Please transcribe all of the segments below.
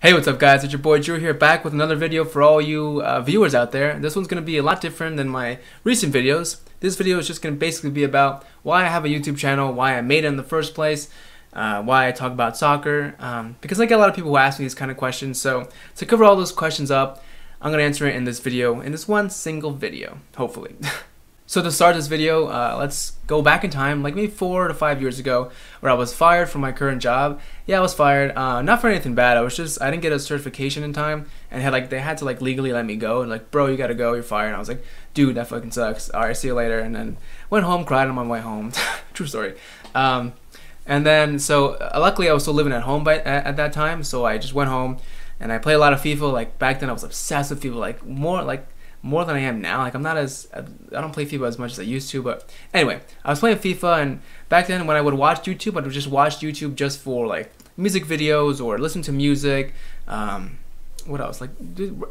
Hey, what's up guys, it's your boy Drew here, back with another video for all you viewers out there. This one's going to be a lot different than my recent videos. This video is just going to basically be about why I have a YouTube channel, why I made it in the first place, why I talk about soccer, because I get a lot of people who ask me these kind of questions. So to cover all those questions up, I'm going to answer it in this video, in this one single video, hopefully. So to start this video, let's go back in time, like maybe 4 to 5 years ago, where I was fired from my current job. Yeah, I was fired, not for anything bad. I didn't get a certification in time, and they had to like legally let me go. And like, bro, you gotta go, you're fired. And I was like, dude, that fucking sucks. All right, see you later. And then went home, cried on my way home. True story. And then luckily I was still living at home at that time, so I just went home and I played a lot of FIFA. Like back then, I was obsessed with FIFA, more than I am now. Like I don't play FIFA as much as I used to, but anyway, I was playing FIFA, and back then when I would watch YouTube, I would just watch YouTube just for like music videos or listen to music, what else, like,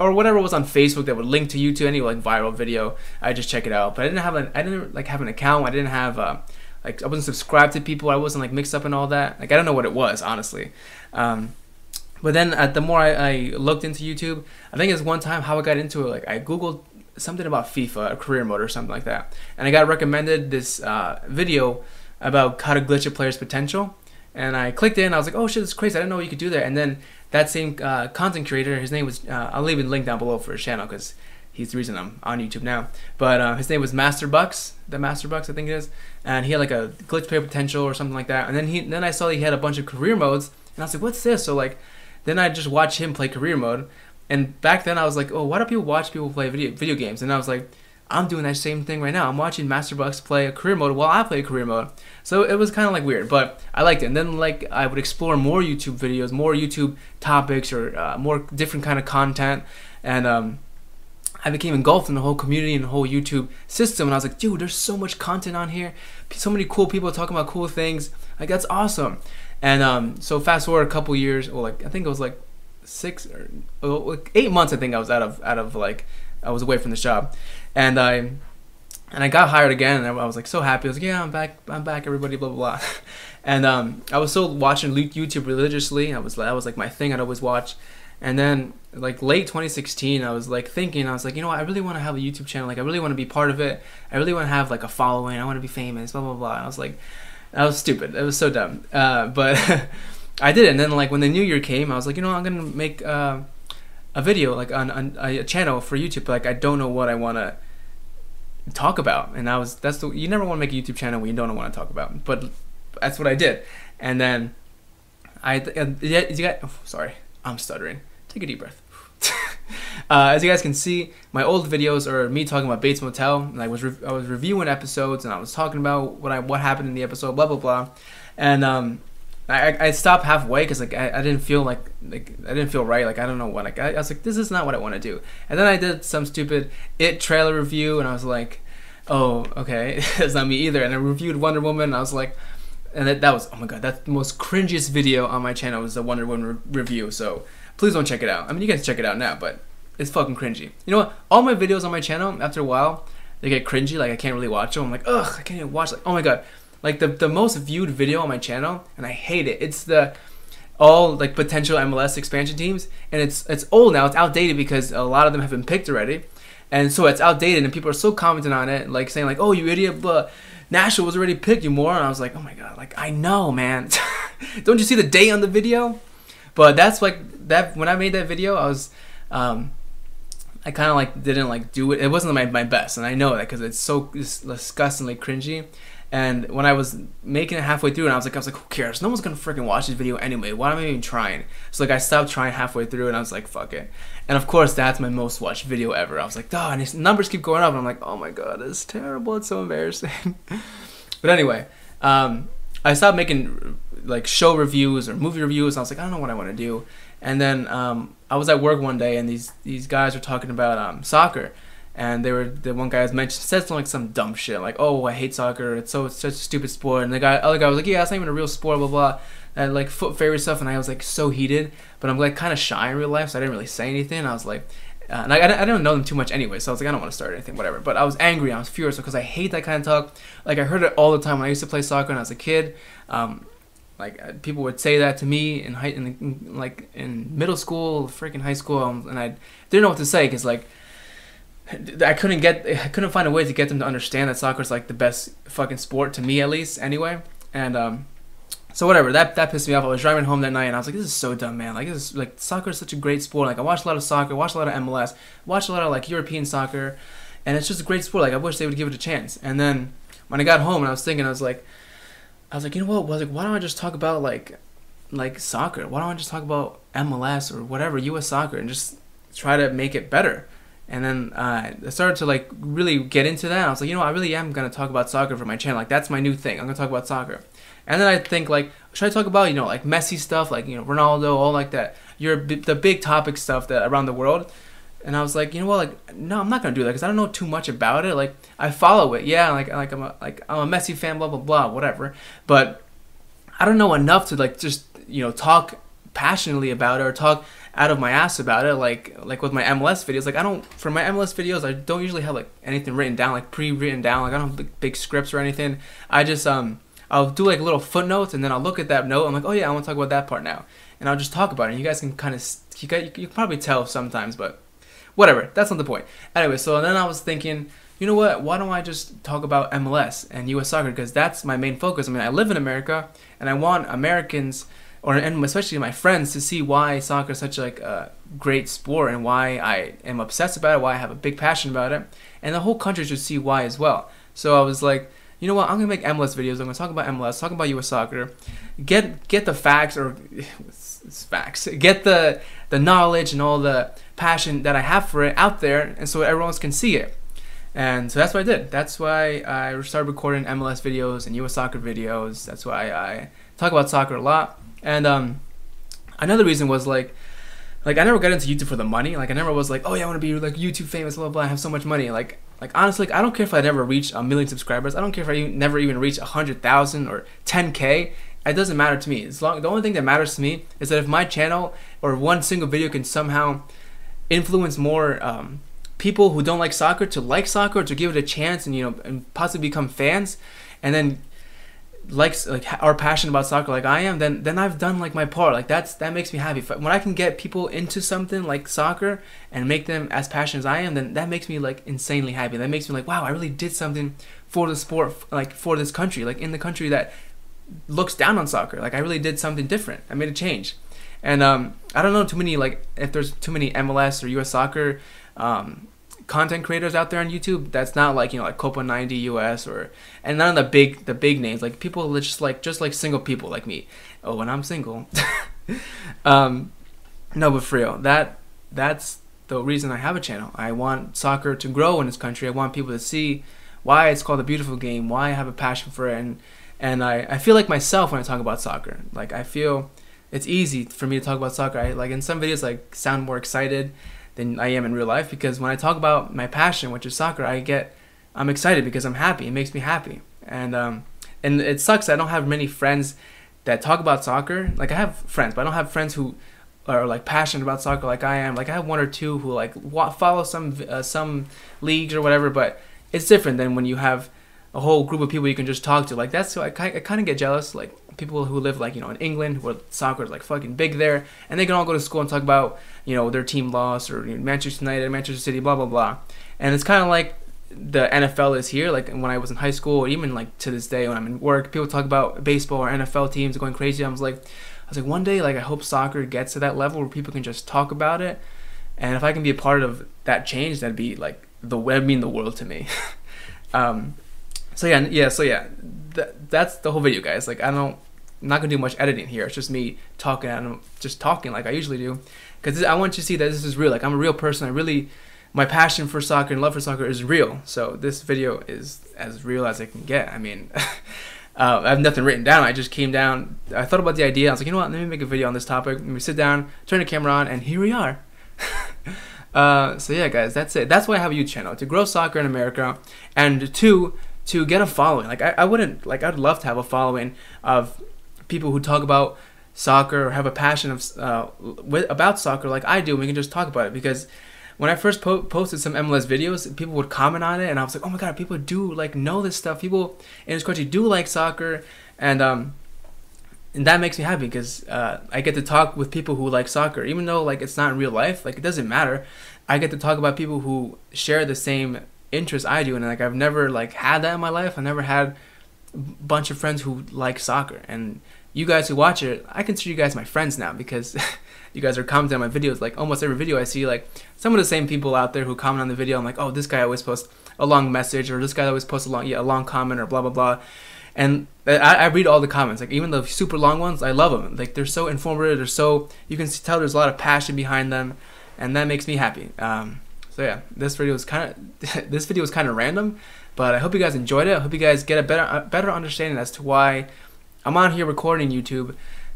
or whatever was on Facebook that would link to YouTube, any like viral video, I just check it out. But I didn't have an account. I didn't have I wasn't subscribed to people. I wasn't like mixed up in all that. Like I don't know what it was, honestly. But then the more I looked into YouTube, I think it's one time how I got into it, like I Googled something about FIFA, a career mode or something like that. And I got recommended this video about how to glitch a player's potential. And I clicked in, I was like, oh shit, this is crazy, I didn't know you could do that. And then that same content creator, his name was, I'll leave a link down below for his channel because he's the reason I'm on YouTube now. But his name was Masterbucks, I think it is. And he had like a glitch player potential or something like that. And then I saw he had a bunch of career modes, and I was like, what's this? So like, then I just watched him play career mode, and back then I was like, oh, why do people watch people play video games? And I was like, I'm doing that same thing right now. I'm watching Masterbucks play a career mode while I play a career mode. So it was kind of like weird, but I liked it. And then like I would explore more YouTube videos, more YouTube topics, or more different kind of content, and I became engulfed in the whole community and the whole YouTube system. And I was like, dude, there's so much content on here, so many cool people talking about cool things. Like that's awesome. And so fast forward a couple years, well, like I think it was like 8 months. I think I was out of like, I was away from the job, and I got hired again, and I was like so happy. I was like, yeah, I'm back, everybody, blah blah blah. And I was still watching YouTube religiously. That was like my thing. I'd always watch. And then like late 2016, I was like thinking, I was like, you know what, I really want to have a YouTube channel. Like I really want to be part of it. I really want to have like a following. I want to be famous, blah blah blah. And I was like, that was stupid. It was so dumb. But I did it. And then like when the new year came, I was like, you know, I'm gonna make a video like on a channel for YouTube. Like I don't know what I want to talk about. And you never want to make a YouTube channel when you don't know what to talk about. But that's what I did. And then sorry, I'm stuttering. Take a deep breath. As you guys can see, my old videos are me talking about Bates Motel, and I was reviewing episodes, and I was talking about what happened in the episode, blah blah blah. And I stopped halfway because like I didn't feel like I didn't feel right. Like I don't know what, like I was like, this is not what I want to do. And then I did some stupid It trailer review, and I was like, oh okay, that's not me either. And I reviewed Wonder Woman, and I was like, and that was, oh my god, that's the most cringiest video on my channel, was the Wonder Woman review. So please don't check it out. I mean, you guys check it out now, but it's fucking cringy. You know what? All my videos on my channel, after a while, they get cringy. Like I can't really watch them. I'm like, ugh, I can't even watch. Like, oh my god, like the most viewed video on my channel, and I hate it. It's the all like potential MLS expansion teams, and it's old now. It's outdated because a lot of them have been picked already, and so it's outdated. And people are so commenting on it, like saying like, oh, you idiot, but Nashville was already picked, you moron. And I was like, oh my god, like I know, man. Don't you see the date on the video? But that's like that. When I made that video, I was I kind of like didn't like do it. It wasn't my best, and I know that because it's disgustingly cringy. And when I was making it halfway through, and I was like, who cares? No one's gonna freaking watch this video anyway. Why am I even trying? So like I stopped trying halfway through, and I was like, fuck it. And of course, that's my most watched video ever. I was like, oh, and these numbers keep going up, and I'm like, oh my god, it's terrible. It's so embarrassing. But anyway, I stopped making like show reviews or movie reviews. And I was like, I don't know what I want to do. And then I was at work one day, and these guys were talking about soccer, and the one guy said something like some dumb shit like, oh, I hate soccer, it's such a stupid sport. And the other guy was like, yeah, it's not even a real sport, blah blah, and like foot fairy stuff. And I was like so heated, but I'm like kind of shy in real life, so I didn't really say anything. And I was like, and I didn't know them too much anyway, so I was like, I don't want to start anything, whatever. But I was angry, I was furious because I hate that kind of talk. Like I heard it all the time when I used to play soccer when I was a kid. people would say that to me in middle school, freaking high school, and I didn't know what to say because like I couldn't find a way to get them to understand that soccer is like the best fucking sport, to me at least, anyway. And so whatever, that pissed me off. I was driving home that night and I was like, this is so dumb, man. Like, this is like, soccer is such a great sport. Like, I watched a lot of soccer, watched a lot of MLS, watched a lot of like European soccer, and it's just a great sport. Like, I wish they would give it a chance. And then when I got home and I was thinking, I was like, you know what? I was like, why don't I just talk about like soccer? Why don't I just talk about MLS or whatever, US soccer, and just try to make it better? And then I started to like really get into that. I was like, you know, I really am gonna talk about soccer for my channel. Like, that's my new thing. I'm gonna talk about soccer. And then I think like, should I talk about, you know, like Messi stuff, like, you know, Ronaldo, all like that, the big topic stuff that around the world. And I was like, you know what, like, no, I'm not gonna do that because I don't know too much about it. Like, I follow it, yeah, like I'm a Messi fan, blah blah blah, whatever. But I don't know enough to like just, you know, talk passionately about it or talk out of my ass about it, like with my MLS videos. Like, for my MLS videos, I don't usually have like anything written down, like pre-written down. Like, I don't have big scripts or anything. I just I'll do like little footnotes, and then I'll look at that note. I'm like, oh yeah, I want to talk about that part now, and I'll just talk about it. And you guys can kind of, you can probably tell sometimes, but whatever. That's not the point. Anyway, so then I was thinking, you know what? Why don't I just talk about MLS and U.S. soccer, because that's my main focus. I mean, I live in America, and I want Americans, and especially my friends, to see why soccer is such like a great sport and why I am obsessed about it, why I have a big passion about it, and the whole country should see why as well. So I was like, you know what, I'm gonna make MLS videos. I'm gonna talk about MLS, talk about US soccer, get the facts, or it's facts, get the knowledge and all the passion that I have for it out there, and so everyone else can see it. And so that's what I did. That's why I started recording MLS videos and US soccer videos. That's why I talk about soccer a lot. And another reason was like I never got into YouTube for the money. Like, I never was like, oh yeah, I want to be like YouTube famous, blah blah. I have so much money. Like honestly, I don't care if I never reach 1 million subscribers. I don't care if I never even reach 100,000 or 10K. It doesn't matter to me. The only thing that matters to me is that if my channel or one single video can somehow influence more people who don't like soccer to like soccer, to give it a chance, and, you know, and possibly become fans, and then are passionate about soccer like I am, then I've done like my part. Like, that makes me happy. When I can get people into something like soccer and make them as passionate as I am, then that makes me like insanely happy. That makes me like, wow, I really did something for the sport, like for this country, like in the country that looks down on soccer. Like, I really did something different. I made a change. And I don't know too many, like, if there's too many MLS or US soccer content creators out there on YouTube that's not like, you know, like Copa 90 US, and none of the big names, like people just like single people like me. Oh, and I'm single. No, but for real, that's the reason I have a channel. I want soccer to grow in this country. I want people to see why it's called a beautiful game, why I have a passion for it, and I feel like myself when I talk about soccer. Like, I feel it's easy for me to talk about soccer. I like, in some videos, like, sound more excited than I am in real life, because when I talk about my passion, which is soccer, I'm excited because I'm happy. It makes me happy. And it sucks I don't have many friends that talk about soccer. Like, I have friends, but I don't have friends who are like passionate about soccer like I am. Like, I have one or two who like follow some leagues or whatever, but it's different than when you have a whole group of people you can just talk to. Like, that's so I kind of get jealous. Like, people who live, like, you know, in England, where soccer is like fucking big there, and they can all go to school and talk about, you know, their team lost, or, you know, Manchester United, Manchester City, blah blah blah. And it's kind of like the NFL is here. Like, when I was in high school, or even like to this day when I'm in work, people talk about baseball or NFL teams going crazy. I was like, one day, like, I hope soccer gets to that level where people can just talk about it, and if I can be a part of that change, that'd be like that'd mean the world to me. So yeah, that's the whole video, guys. Like, I'm not gonna do much editing here. It's just me talking, and just talking like I usually do, because I want you to see that this is real. Like, I'm a real person. My passion for soccer and love for soccer is real. So this video is as real as it can get. I mean, I have nothing written down. I just came down. I thought about the idea. I was like, you know what? Let me make a video on this topic. Let me sit down, turn the camera on, and here we are. So yeah, guys, that's it. That's why I have a YouTube channel, to grow soccer in America, and to get a following. Like, I'd love to have a following of people who talk about soccer or have a passion about soccer like I do. We can just talk about it, because when I first posted some MLS videos, people would comment on it, and I was like, oh my god, people do like know this stuff. People in this country do like soccer, and and that makes me happy because I get to talk with people who like soccer, even though like it's not in real life. Like it doesn't matter. I get to talk about people who share the same interests I do, and like I've never like had that in my life. I never had a bunch of friends who like soccer, and you guys who watch it, I consider you guys my friends now because you guys are commenting on my videos. Like almost every video I see, like some of the same people out there who comment on the video. I'm like, oh, this guy always posts a long message, or this guy always posts a long comment, or blah blah blah. And I read all the comments, like even the super long ones. I love them. Like they're so informative. They're so, you can tell there's a lot of passion behind them, and that makes me happy. So yeah, this video was kind of random, but I hope you guys enjoyed it. I hope you guys get a better understanding as to why I'm on here recording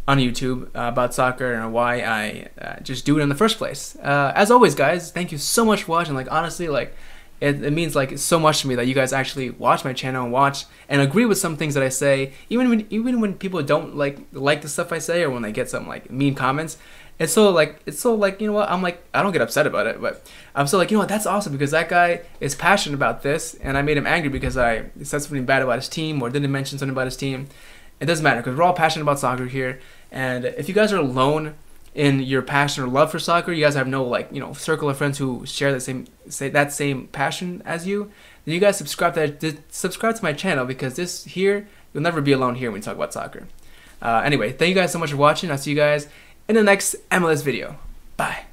on YouTube about soccer, and why I just do it in the first place. As always, guys, thank you so much for watching. Like honestly, like it means like so much to me that you guys actually watch my channel and watch and agree with some things that I say, even when people don't like the stuff I say, or when they get some like mean comments. It's so like you know what, I'm like, I don't get upset about it, but I'm still like, you know what, that's awesome because that guy is passionate about this, and I made him angry because I said something bad about his team or didn't mention something about his team. It doesn't matter because we're all passionate about soccer here, and if you guys are alone in your passion or love for soccer, you guys have no like, you know, circle of friends who share that same passion as you, then you guys subscribe to my channel, because you'll never be alone here when we talk about soccer. Anyway, thank you guys so much for watching. I'll see you guys in the next MLS video. Bye.